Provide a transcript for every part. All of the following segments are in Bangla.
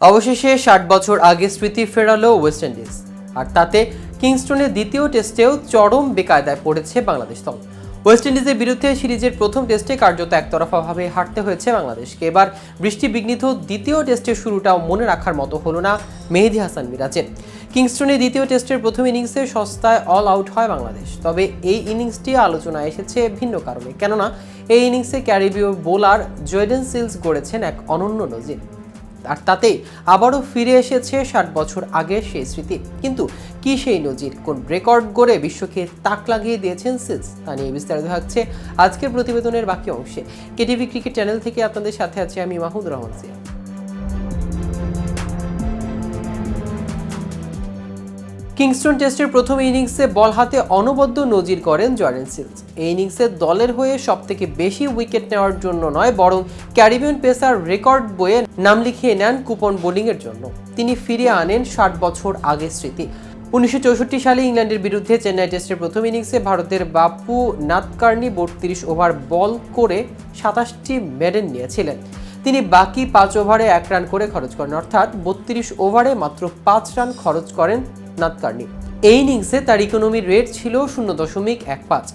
অবশেষে ৬০ বছর আগে স্মৃতি ফেরালো ওয়েস্ট ইন্ডিজ, আর তাতে কিংস্টনের দ্বিতীয় টেস্টেও চরম বেকায়দায় পড়েছে বাংলাদেশ দল। ওয়েস্ট ইন্ডিজের বিরুদ্ধে সিরিজের প্রথম টেস্টে কার্যত একতরফাভাবে হারতে হয়েছে বাংলাদেশকে। এবার বৃষ্টি বিঘ্নিত দ্বিতীয় টেস্টের শুরুটাও মনে রাখার মতো হলো না মেহেদী হাসান মিরাজের। কিংস্টনের দ্বিতীয় টেস্টের প্রথম ইনিংসে সস্তায় অল আউট হয় বাংলাদেশ। তবে এই ইনিংসটি আলোচনায় এসেছে ভিন্ন কারণে, কেননা এই ইনিংসে ক্যারিবীয় বোলার জয়ডেন সিলস গড়েছেন এক অনন্য নজির, আর তাতেই আবারও ফিরে এসেছে ৬০ বছর আগের সেই স্মৃতি। কিন্তু কি সেই নজির, কোন রেকর্ড গড়ে বিশ্বকে তাক লাগিয়ে দিয়েছেন সিলস, তা নিয়ে বিস্তারিত থাকছে আজকের প্রতিবেদনের বাকি অংশে। কেটিভি ক্রিকেট চ্যানেল থেকে আপনাদের সাথে আছি আমি মাহমুদ রহমান সিয়া। কিংস্টন টেস্টের প্রথম ইনিংসে বল হাতে অনবদ্য নজির করেন জয়ডেন সিলস। এই ইনিংসে দলের হয়ে সবথেকে বেশি উইকেট নেওয়ার জন্য নয়, বরং ক্যারিবিয়ান পেসার রেকর্ড বইয়ে নাম লিখিয়ে নেন কুপন বোলিংয়ের জন্য। তিনি ফিরিয়ে আনেন ৬০ বছর আগের স্মৃতি। ১৯৬৪ সালে ইংল্যান্ডের বিরুদ্ধে চেন্নাই টেস্টের প্রথম ইনিংসে ভারতের বাপু নাদকার্নি ৩২ ওভার বল করে ২৭টি মেডেন নিয়েছিলেন। তিনি বাকি ৫ ওভারে ১ রান করে খরচ করেন, অর্থাৎ ৩২ ওভারে মাত্র ৫ রান খরচ করেন নাদকার্নি। এই ইনিংসে তার ইকোনমি রেট ছিল 0.15।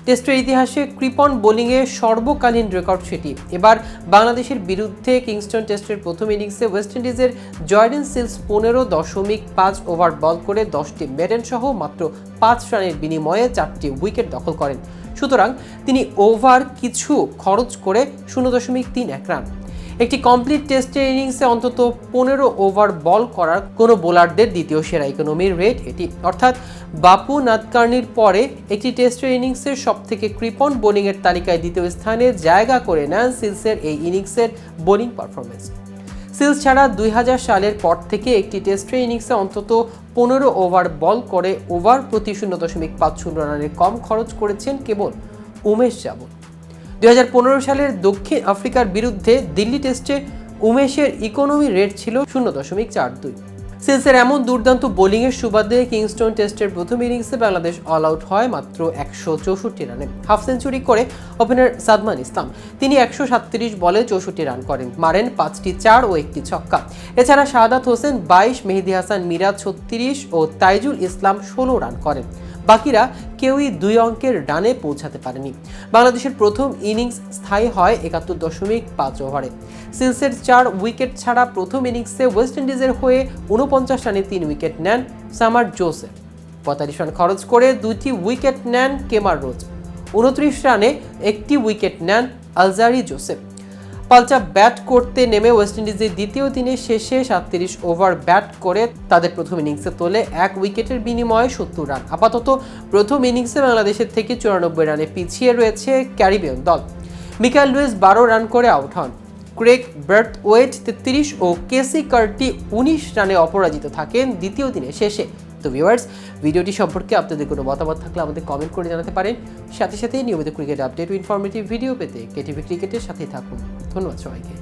টেস্টের ইতিহাসে কৃপন বোলিংয়ে সর্বকালীন রেকর্ড সেটি। এবার বাংলাদেশের বিরুদ্ধে কিংস্টন টেস্টের প্রথম ইনিংসে ওয়েস্ট ইন্ডিজের জয়ডেন সিলস ১৫.৫ ওভার বল করে ১০টি মেডেন সহ মাত্র ৫ রানের বিনিময়ে ৪টি উইকেট দখল করেন। সুতরাং তিনি ওভার কিছু খরচ করে 0.31 রান। একটি কমপ্লিট টেস্টের ইনিংসে অন্তত ১৫ ওভার বল করার কোনো বোলারদের দ্বিতীয় সেরা ইকোনমির রেট এটি, অর্থাৎ বাপু নাদকার্নির পরে একটি টেস্টের ইনিংসের সবথেকে কৃপণ বোলিংয়ের তালিকায় দ্বিতীয় স্থানে জায়গা করে নেন সিলসের এই ইনিংসের বোলিং পারফরমেন্স। সিলস ছাড়া ২০০০ সালের পর থেকে একটি টেস্টের ইনিংসে অন্তত ১৫ ওভার বল করে ওভার প্রতি 0.৫০ রানের কম খরচ করেছেন কেবল উমেশ যাদব। ২০১৫ সালের দক্ষিণ আফ্রিকার বিরুদ্ধে দিল্লি টেস্টে উমেশের ইকোনমি রেট ছিল 0.৪২। সিলসের এমন দুর্দান্ত বোলিংয়ের সুবাদে কিংস্টন টেস্টের প্রথম ইনিংসে বাংলাদেশ অল আউট হয় মাত্র ১৬৪ রানে। হাফ সেঞ্চুরি করে ওপেনার সাদমান ইসলাম, তিনি ১৩৭ বলে ৬৪ রান করেন, মারেন ৫টি ৪ ও ১টি ছক্কা। এছাড়া শাহাদাত হোসেন ২২, মেহেদী হাসান মিরাজ ৩৬ ও তাইজুল ইসলাম ১৬ রান করেন। বাকিরা কেউই ২ অঙ্কের রানে পৌঁছাতে পারেনি। বাংলাদেশের প্রথম ইনিংস স্থায়ী হয় ৭১.৫ ওভারে। সিলসের ৪ উইকেট ছাড়া প্রথম ইনিংসে ওয়েস্ট ইন্ডিজের হয়ে ৪৯ রানে ৩ উইকেট নেন সামার জোসেফ। ৪৫ রান খরচ করে ২টি উইকেট নেন কেমার রোজ। ২৯ রানে ১টি উইকেট নেন আলজারি জোসেফ। পাল্টা ব্যাট করতে নেমে ওয়েস্ট ইন্ডিজের দ্বিতীয় দিনের শেষে ৩৭ ওভার ব্যাট করে তাদের প্রথম ইনিংসে তোলে ১ উইকেটের বিনিময়ে ৭০ রান। আপাতত প্রথম ইনিংসে বাংলাদেশের থেকে ৯৪ রানে পিছিয়ে রয়েছে ক্যারিবিয়ান দল। মিকাইল লুইস ১২ রান করে আউট হন। ক্রেগ ব্রেথওয়েট ৩৩ ও কেসি কার্টি ১৯ রানে অপরাজিত থাকেন দ্বিতীয় দিনের শেষে। তো ভিউয়ার্স, ভিডিওটি সম্পর্কে আপনাদের কোনো মতামত থাকলে আমাদের কমেন্ট করে জানাতে পারেন। সাথে সাথে নিয়মিত ক্রিকেট আপডেট ও ইনফরমেটিভ ভিডিও পেতে কেটিভি ক্রিকেটের সাথেই থাকুন। ধন্যবাদ সবাইকে।